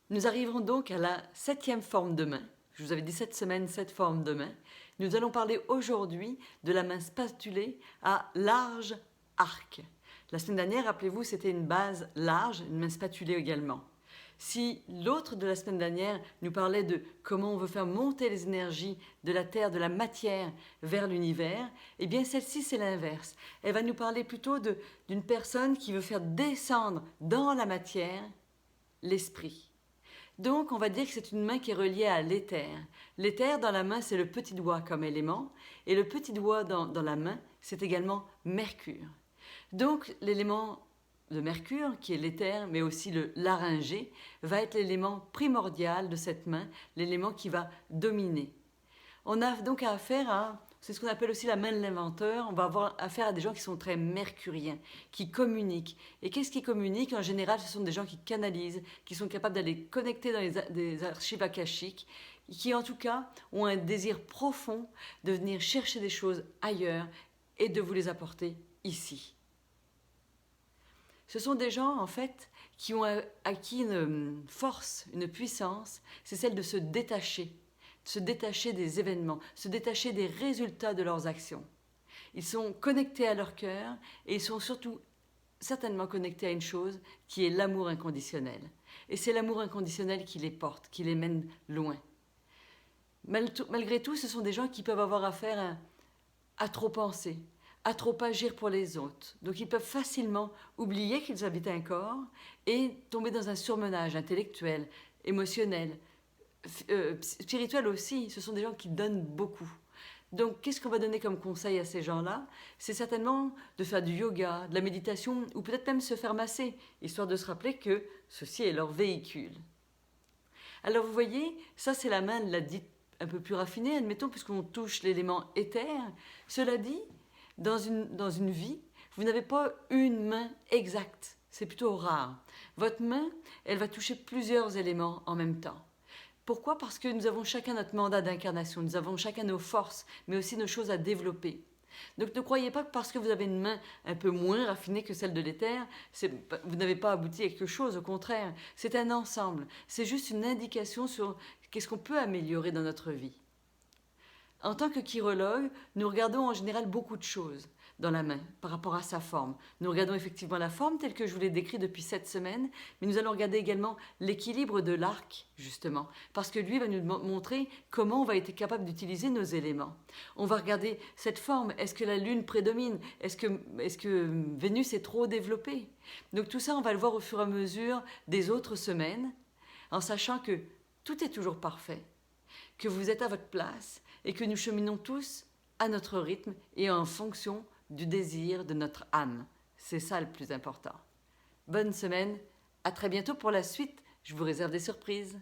Nous arriverons donc à la 7e forme de main. Je vous avais dit 7 semaines, 7 formes de main. Nous allons parler aujourd'hui de la main spatulée à large arc. La semaine dernière, rappelez-vous, c'était une base large, une main spatulée également. Si l'autre de la semaine dernière nous parlait de comment on veut faire monter les énergies de la Terre, de la matière vers l'univers, eh bien celle-ci c'est l'inverse. Elle va nous parler plutôt d'une personne qui veut faire descendre dans la matière l'esprit. Donc, on va dire que c'est une main qui est reliée à l'éther. L'éther dans la main, c'est le petit doigt comme élément, et le petit doigt dans la main, c'est également Mercure. Donc, l'élément de Mercure, qui est l'éther, mais aussi le laryngé, va être l'élément primordial de cette main, l'élément qui va dominer. On a donc affaire à, c'est ce qu'on appelle aussi la main de l'inventeur, on va avoir affaire à des gens qui sont très mercuriens, qui communiquent. Et qu'est-ce qui communique? En général, ce sont des gens qui canalisent, qui sont capables d'aller connecter dans des archives akashiques, qui en tout cas ont un désir profond de venir chercher des choses ailleurs et de vous les apporter ici. Ce sont des gens, en fait, qui ont acquis une force, une puissance, c'est celle de se détacher des événements, se détacher des résultats de leurs actions. Ils sont connectés à leur cœur et ils sont surtout certainement connectés à une chose qui est l'amour inconditionnel. Et c'est l'amour inconditionnel qui les porte, qui les mène loin. Malgré tout, ce sont des gens qui peuvent avoir affaire à trop penser, à trop agir pour les autres. Donc ils peuvent facilement oublier qu'ils habitent un corps et tomber dans un surmenage intellectuel, émotionnel, spirituel aussi. Ce sont des gens qui donnent beaucoup. Donc qu'est-ce qu'on va donner comme conseil à ces gens-là? C'est certainement de faire du yoga, de la méditation ou peut-être même se faire masser, histoire de se rappeler que ceci est leur véhicule. Alors vous voyez, ça c'est la main de la dite un peu plus raffinée, admettons, puisqu'on touche l'élément éther. Cela dit, dans une vie, vous n'avez pas une main exacte, c'est plutôt rare. Votre main, elle va toucher plusieurs éléments en même temps. Pourquoi? Parce que nous avons chacun notre mandat d'incarnation, nous avons chacun nos forces, mais aussi nos choses à développer. Donc ne croyez pas que parce que vous avez une main un peu moins raffinée que celle de l'éther, vous n'avez pas abouti à quelque chose, au contraire. C'est un ensemble, c'est juste une indication sur qu'est-ce qu'on peut améliorer dans notre vie. En tant que chirologue, nous regardons en général beaucoup de choses dans la main par rapport à sa forme. Nous regardons effectivement la forme telle que je vous l'ai décrite depuis 7 semaines, mais nous allons regarder également l'équilibre de l'arc, justement, parce que lui va nous montrer comment on va être capable d'utiliser nos éléments. On va regarder cette forme, est-ce que la Lune prédomine? Est-ce que Vénus est trop développée? Donc tout ça, on va le voir au fur et à mesure des autres semaines, en sachant que tout est toujours parfait, que vous êtes à votre place et que nous cheminons tous à notre rythme et en fonction du désir de notre âme. C'est ça le plus important. Bonne semaine, à très bientôt pour la suite, je vous réserve des surprises.